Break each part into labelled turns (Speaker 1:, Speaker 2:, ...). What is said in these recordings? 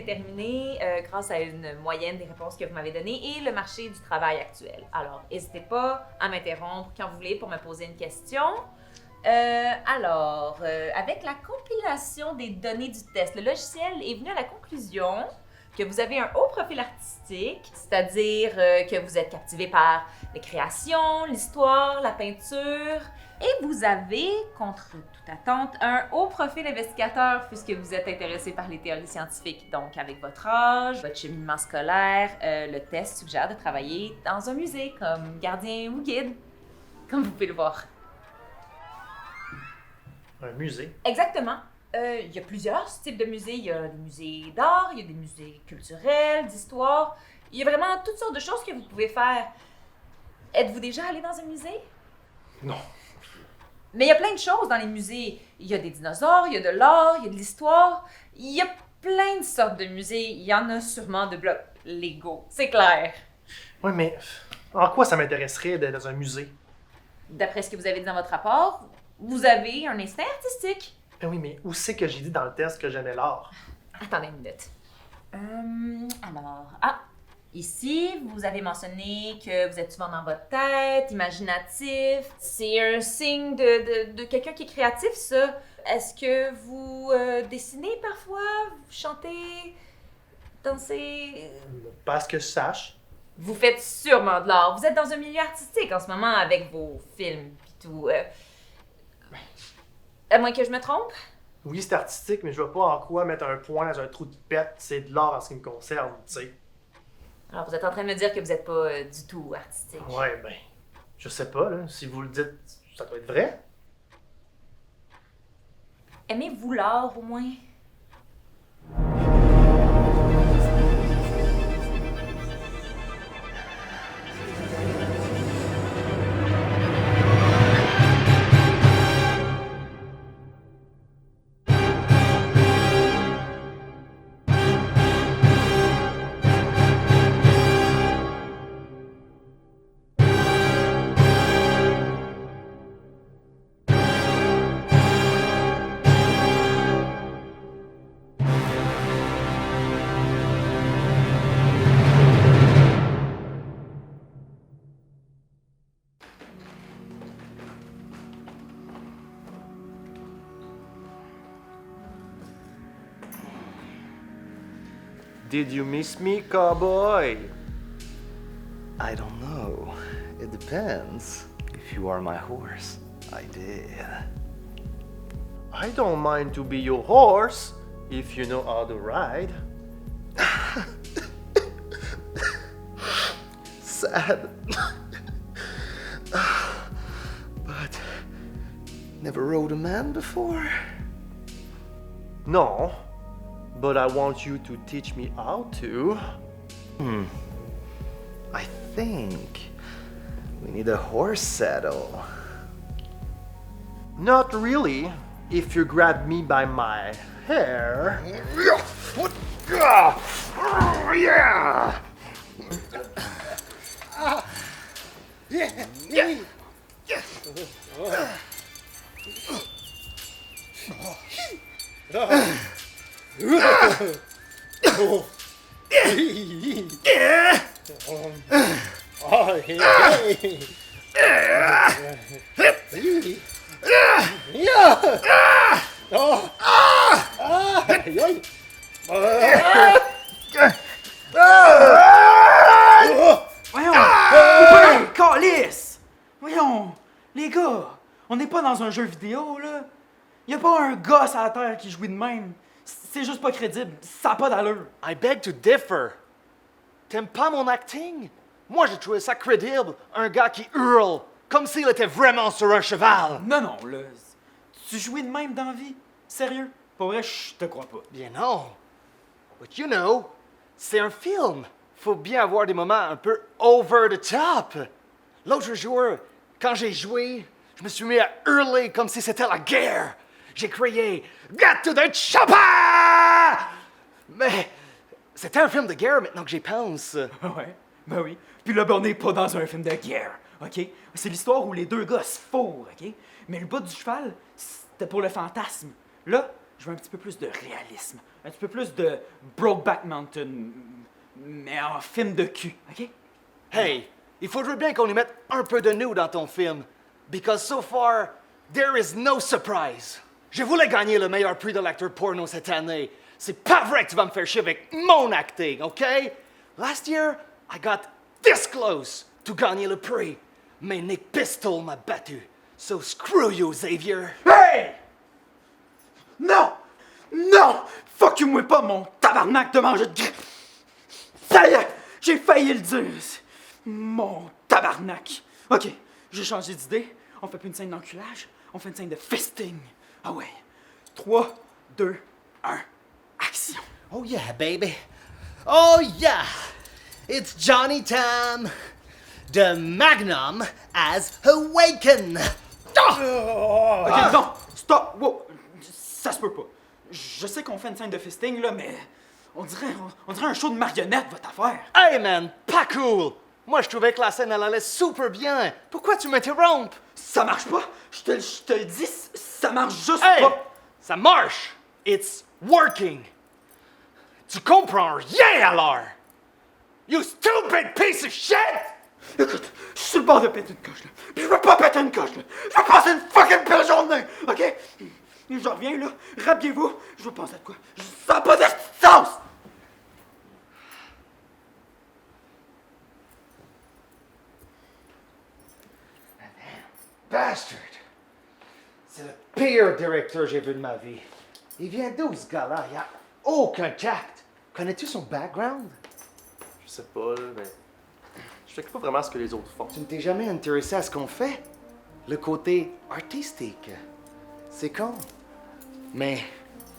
Speaker 1: déterminer grâce à une moyenne des réponses que vous m'avez données et le marché du travail actuel. Alors, n'hésitez pas à m'interrompre quand vous voulez pour me poser une question. Avec la compilation des données du test, le logiciel est venu à la conclusion que vous avez un haut profil artistique, c'est-à-dire que vous êtes captivé par les créations, l'histoire, la peinture, et vous avez, contre toute attente, un haut profil investigateur puisque vous êtes intéressé par les théories scientifiques. Donc, avec votre âge, votre cheminement scolaire, le test suggère de travailler dans un musée comme gardien ou guide, comme vous pouvez le voir.
Speaker 2: Un musée?
Speaker 1: Exactement. Il y a plusieurs types de musées. Il y a des musées d'art, il y a des musées culturels, d'histoire. Il y a vraiment toutes sortes de choses que vous pouvez faire. Êtes-vous déjà allé dans un musée?
Speaker 2: Non.
Speaker 1: Mais il y a plein de choses dans les musées. Il y a des dinosaures, il y a de l'art, il y a de l'histoire. Il y a plein de sortes de musées. Il y en a sûrement de blocs Lego, c'est clair.
Speaker 2: Oui, mais en quoi ça m'intéresserait d'être dans un musée?
Speaker 1: D'après ce que vous avez dit dans votre rapport, vous avez un instinct artistique.
Speaker 2: Ben oui, mais où c'est que j'ai dit dans le test que j'aimais l'art?
Speaker 1: Attendez une minute. Ici, vous avez mentionné que vous êtes souvent dans votre tête, imaginatif. C'est un signe de quelqu'un qui est créatif, ça. Est-ce que vous dessinez parfois? Vous chantez? Dansez?
Speaker 2: Pas à ce que je sache.
Speaker 1: Vous faites sûrement de l'art. Vous êtes dans un milieu artistique en ce moment avec vos films pis tout. À moins que je me trompe?
Speaker 2: Oui, c'est artistique, mais je vois pas en quoi mettre un point dans un trou de pète, c'est de l'art en ce qui me concerne, tu sais.
Speaker 1: Alors, vous êtes en train de me dire que vous n'êtes pas du tout artistique.
Speaker 2: Ouais, ben, je sais pas, là. Si vous le dites, ça doit être vrai.
Speaker 1: Aimez-vous l'art, au moins?
Speaker 2: Did you miss me, cowboy?
Speaker 3: I don't know. It depends. If you are my horse, I did.
Speaker 2: I don't mind to be your horse, if you know how to ride.
Speaker 3: Sad. But never rode a man before?
Speaker 2: No, but I want you to teach me how to.
Speaker 3: I think we need a horse saddle.
Speaker 2: Not really, if you grab me by my hair.
Speaker 3: Yeah!
Speaker 4: Voyons! Calice! Voyons! Les gars, on n'est pas dans un jeu vidéo, là. Y a pas un gosse à la terre qui joue de même. C'est juste pas crédible. Ça a pas d'allure.
Speaker 5: I beg to differ. T'aimes pas mon acting? Moi, j'ai trouvé ça crédible. Un gars qui hurle, comme s'il était vraiment sur un cheval.
Speaker 4: Non, non, là. Tu jouais de même dans la vie? Sérieux? Pour vrai, je te crois pas.
Speaker 5: Bien non. But you know, c'est un film. Faut bien avoir des moments un peu over the top. L'autre jour, quand j'ai joué, je me suis mis à hurler comme si c'était la guerre. J'ai crié « Get to the chopper! » Mais c'était un film de guerre maintenant que j'y pense.
Speaker 4: Ouais, ben oui. Puis là, ben, on n'est pas dans un film de guerre, OK? C'est l'histoire où les deux gars se fourrent, OK? Mais le bas du cheval, c'était pour le fantasme. Là, Je veux un petit peu plus de réalisme. Un petit peu plus de Brokeback Mountain, mais en film de cul, OK?
Speaker 5: Hey, il faudrait bien qu'on y mette un peu de nous dans ton film. Because so far, there is no surprise. Je voulais gagner le meilleur prix de l'acteur porno cette année. C'est pas vrai que tu vas me faire chier avec mon acting, OK? Last year, I got this close to gagner le prix. Mais Nick Pistol m'a battu. So screw you, Xavier.
Speaker 4: Hey! Non! Non! Fuck you-moi pas, mon tabarnak de manger de... Ça y est! J'ai failli le dire! Mon tabarnak! OK, j'ai changé d'idée. On fait plus une scène d'enculage, on fait une scène de fisting. Ah ouais. 3, 2, 1, action!
Speaker 5: Oh yeah, baby. Oh yeah. It's Johnny Tam. The Magnum has awakened.
Speaker 4: OK, non! Stop! Wow! Ça se peut pas. Je sais qu'on fait une scène de fisting, là, mais... On dirait un show de marionnettes, votre affaire.
Speaker 5: Hey man, pas cool. Moi, je trouvais que la scène, elle allait super bien. Pourquoi tu m'interrompes?
Speaker 4: Ça marche pas! Je te le dis, ça marche juste
Speaker 5: Hey,
Speaker 4: pas!
Speaker 5: ça marche. It's working. Tu comprends rien alors? You stupid piece of shit!
Speaker 4: Écoute, je suis sur le bord de péter une coche, là. Puis je veux pas péter une coche, là. Je veux passer une fucking belle journée, OK? Je reviens, là. Rhabillez-vous. Je veux penser à quoi? Ça n'a pas de sens!
Speaker 5: Bastard! C'est le pire directeur que j'ai vu de ma vie. Il vient d'où, ce gars-là? Il a aucun tact. Connais-tu son background?
Speaker 2: Je sais pas, là, mais. Je fais pas vraiment ce que les autres font.
Speaker 5: Tu ne t'es jamais intéressé à ce qu'on fait? Le côté artistique. C'est con. Mais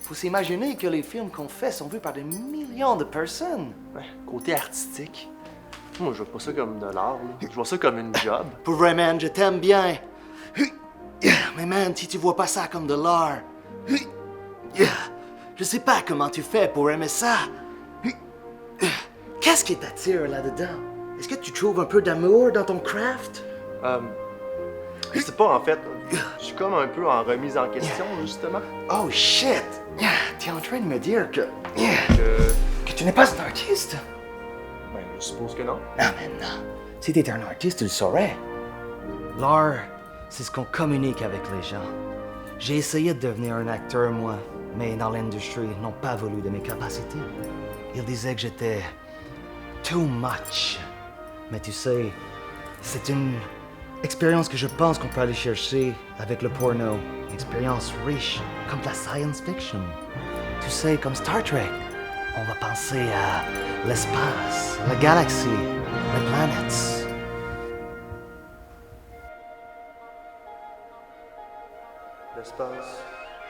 Speaker 5: faut s'imaginer que les films qu'on fait sont vus par des millions de personnes.
Speaker 2: Ouais, côté artistique. Moi, je vois pas ça comme de l'art, là. Je vois ça comme une job.
Speaker 5: Pour vrai, man, je t'aime bien. Mais man, si tu vois pas ça comme de l'art, je sais pas comment tu fais pour aimer ça. Qu'est-ce qui t'attire là-dedans? Est-ce que tu trouves un peu d'amour dans ton craft?
Speaker 2: Je sais pas, en fait. Je suis comme un peu en remise en question, justement.
Speaker 5: Oh shit! T'es en train de me dire que
Speaker 2: Que.
Speaker 5: tu n'es pas un artiste?
Speaker 2: Ben, je suppose que non.
Speaker 5: Non, mais non. Si t'étais un artiste, tu le saurais. L'art, c'est ce qu'on communique avec les gens. J'ai essayé de devenir un acteur, moi, mais dans l'industrie, ils n'ont pas voulu de mes capacités. Ils disaient que j'étais too much. Mais tu sais, c'est une expérience que je pense qu'on peut aller chercher avec le porno. Une expérience riche, comme la science fiction. Tu sais, comme Star Trek. On va penser à l'espace, la galaxie, les planètes.
Speaker 2: L'espace,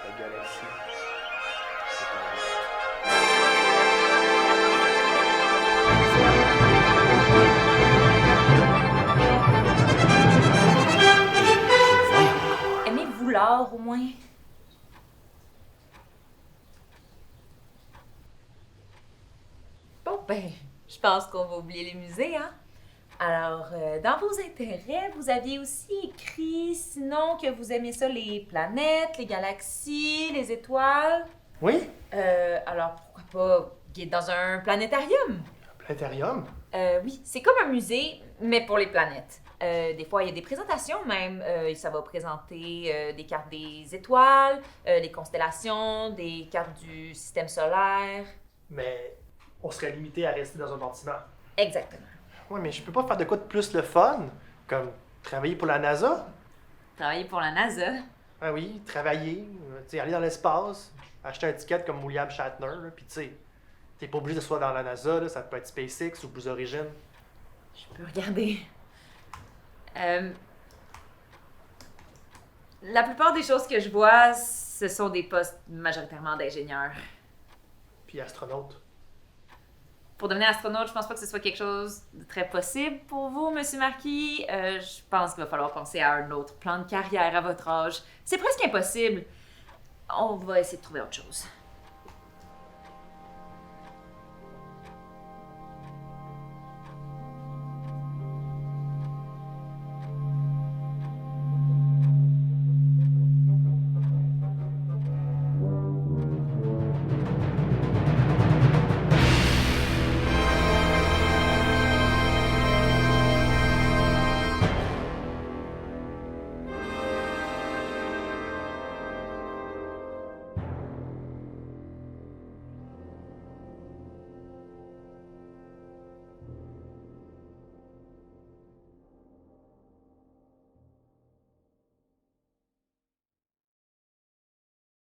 Speaker 2: la galaxie.
Speaker 1: Aimez-vous l'art, au moins? Bon, ben, je pense qu'on va oublier les musées, hein? Alors, dans vos intérêts, vous aviez aussi écrit, sinon, que vous aimez ça, les planètes, les galaxies, les étoiles.
Speaker 2: Oui?
Speaker 1: Alors, pourquoi pas guider dans un planétarium?
Speaker 2: Planétarium?
Speaker 1: Oui, c'est comme un musée, mais pour les planètes. Des fois, il y a des présentations même. Ça va présenter des cartes des étoiles, des constellations, des cartes du système solaire.
Speaker 6: Mais on serait limité à rester dans un bâtiment.
Speaker 1: Exactement.
Speaker 2: Ouais, mais je peux pas faire de quoi de plus le fun? Comme travailler pour la NASA?
Speaker 1: Travailler pour la NASA.
Speaker 2: Ah oui, travailler, tu sais, aller dans l'espace, acheter un ticket comme William Shatner, là, puis tu sais, t'es pas obligé de soit dans la NASA, là, ça peut être SpaceX ou Blue Origin.
Speaker 1: Je peux regarder. La plupart des choses que je vois, ce sont des postes majoritairement d'ingénieurs.
Speaker 6: Puis astronaute.
Speaker 1: Pour devenir astronaute, je pense pas que ce soit quelque chose de très possible pour vous, Monsieur Marquis. Je pense qu'il va falloir penser à un autre plan de carrière à votre âge. C'est presque impossible. On va essayer de trouver autre chose.